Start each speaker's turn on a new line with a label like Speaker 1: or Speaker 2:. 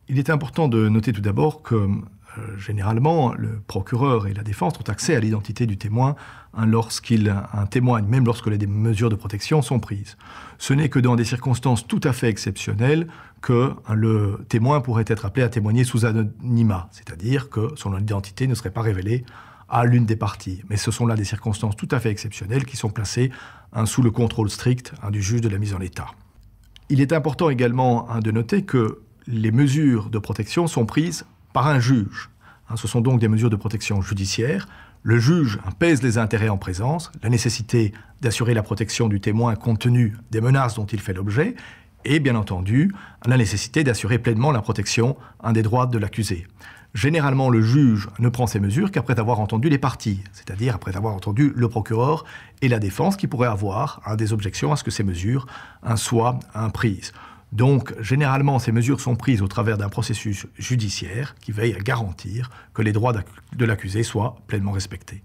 Speaker 1: Il est important de noter tout d'abord que, généralement, le procureur et la défense ont accès à l'identité du témoin lorsqu'il témoigne, même lorsque les mesures de protection sont prises. Ce n'est que dans des circonstances tout à fait exceptionnelles que le témoin pourrait être appelé à témoigner sous anonymat, c'est-à-dire que son identité ne serait pas révélée à l'une des parties. Mais ce sont là des circonstances tout à fait exceptionnelles qui sont placées sous le contrôle strict du juge de la mise en état. Il est important également de noter que les mesures de protection sont prises par un juge. Ce sont donc des mesures de protection judiciaire. Le juge pèse les intérêts en présence, la nécessité d'assurer la protection du témoin compte tenu des menaces dont il fait l'objet, et bien entendu, la nécessité d'assurer pleinement la protection des droits de l'accusé. Généralement, le juge ne prend ces mesures qu'après avoir entendu les parties, c'est-à-dire après avoir entendu le procureur et la défense qui pourraient avoir des objections à ce que ces mesures soient prises. Donc, généralement, ces mesures sont prises au travers d'un processus judiciaire qui veille à garantir que les droits de l'accusé soient pleinement respectés.